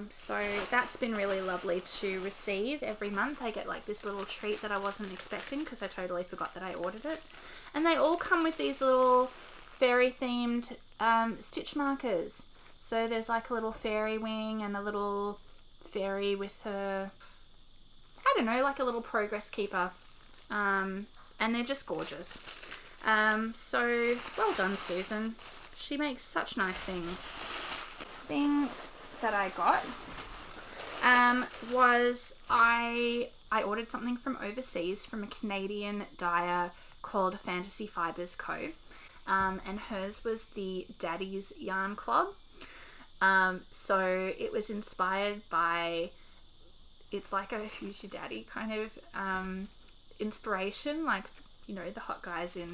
So that's been really lovely to receive. Every month I get like this little treat that I wasn't expecting because I totally forgot that I ordered it. And they all come with these little fairy themed stitch markers. So there's like a little fairy wing and a little fairy with her, I don't know, like a little progress keeper. And they're just gorgeous. So well done, Susan. She makes such nice things. This thing that I got was I ordered something from overseas from a Canadian dyer called Fantasy Fibres Co. And hers was the Daddy's Yarn Club. So it was inspired by, it's like a Who's Your Daddy kind of inspiration, like, you know, the hot guys in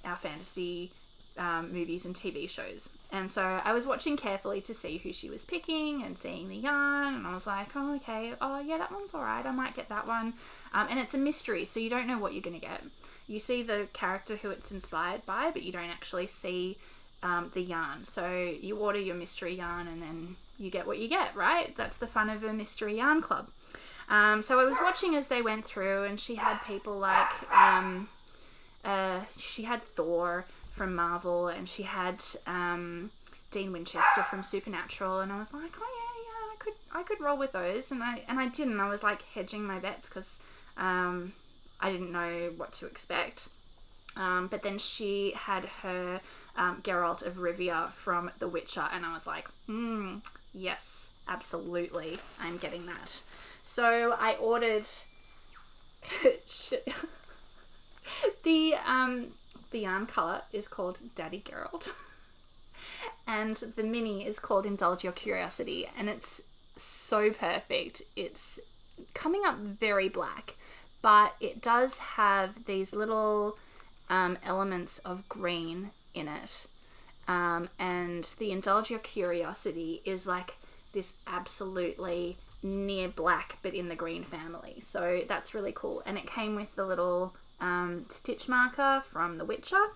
our fantasy movies and TV shows. And so I was watching carefully to see who she was picking and seeing the yarn, and I was like, oh, okay, oh yeah, that one's alright, I might get that one. And it's a mystery, so you don't know what you're going to get. You see the character who it's inspired by, but you don't actually see the yarn. So you order your mystery yarn and then you get what you get, right? That's the fun of a mystery yarn club. So I was watching as they went through, and she had people like, she had Thor from Marvel, and she had Dean Winchester from Supernatural, and I was like, oh yeah, I could roll with those, and I didn't. I was like hedging my bets because I didn't know what to expect. But then she had her Geralt of Rivia from The Witcher, and I was like, yes, absolutely, I'm getting that. So I ordered the yarn colour is called Daddy Geralt, and the mini is called Indulge Your Curiosity, and it's so perfect. It's coming up very black, but it does have these little elements of green in it, and the Indulge Your Curiosity is like this absolutely near black but in the green family, so that's really cool. And it came with the little stitch marker from The Witcher,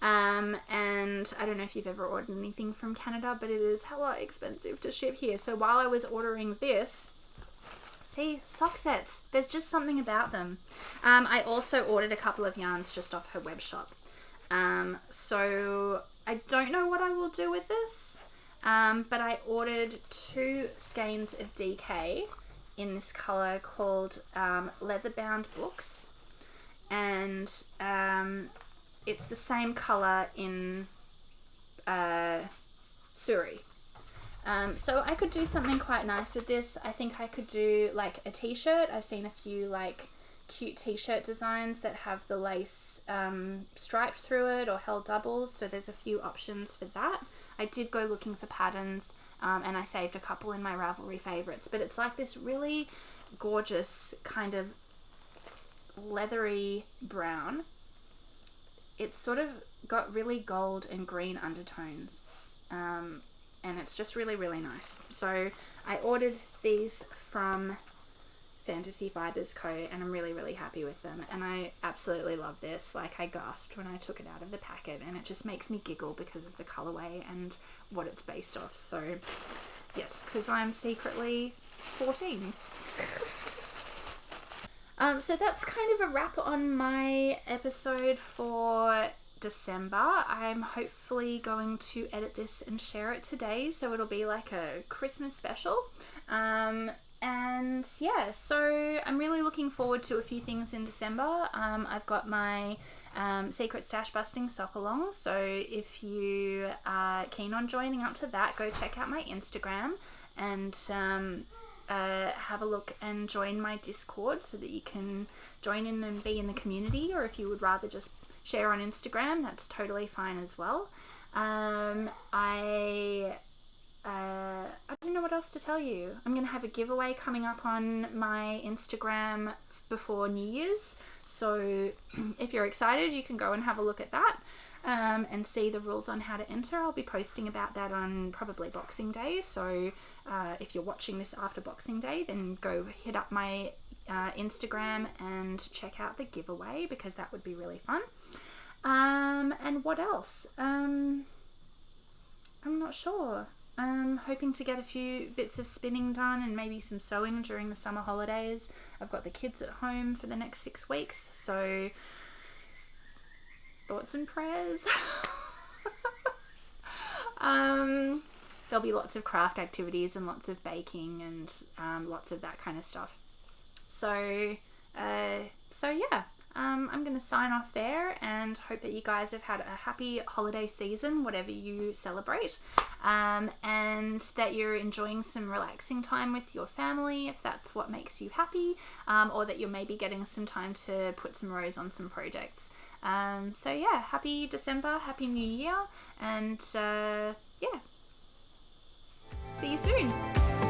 and I don't know if you've ever ordered anything from Canada, but it is hella expensive to ship here. So while I was ordering this, see, sock sets, there's just something about them. I also ordered a couple of yarns just off her web shop. So I don't know what I will do with this, but I ordered 2 skeins of DK in this colour called Leather-Bound Books, and it's the same colour in Suri. So I could do something quite nice with this. I think I could do like a t-shirt. I've seen a few like cute t-shirt designs that have the lace striped through it or held double, so there's a few options for that. I did go looking for patterns, and I saved a couple in my Ravelry favourites, but it's like this really gorgeous kind of leathery brown. It's sort of got really gold and green undertones, and it's just really, really nice. So I ordered these from Fantasy Fibres Co, and I'm really, really happy with them, and I absolutely love this. Like, I gasped when I took it out of the packet, and it just makes me giggle because of the colorway and what it's based off. So yes, because I'm secretly 14. So that's kind of a wrap on my episode for December. I'm hopefully going to edit this and share it today, so it'll be like a Christmas special. And yeah, so I'm really looking forward to a few things in December. I've got my Secret Stashbusting Sock-A-Long, so if you are keen on joining up to that, go check out my Instagram and have a look and join my Discord so that you can join in and be in the community, or if you would rather just share on Instagram, that's totally fine as well. I don't know what else to tell you. I'm going to have a giveaway coming up on my Instagram before New Year's, so if you're excited, you can go and have a look at that. and see the rules on how to enter. I'll be posting about that on probably Boxing Day, so if you're watching this after Boxing Day, then go hit up my Instagram and check out the giveaway, because that would be really fun. And what else? I'm not sure. I'm hoping to get a few bits of spinning done and maybe some sewing during the summer holidays. I've got the kids at home for the next 6 weeks, so thoughts and prayers. There'll be lots of craft activities and lots of baking and lots of that kind of stuff. So yeah. I'm going to sign off there and hope that you guys have had a happy holiday season, whatever you celebrate, and that you're enjoying some relaxing time with your family, if that's what makes you happy, or that you're maybe getting some time to put some rows on some projects. So yeah, happy December, happy New Year, and yeah, see you soon.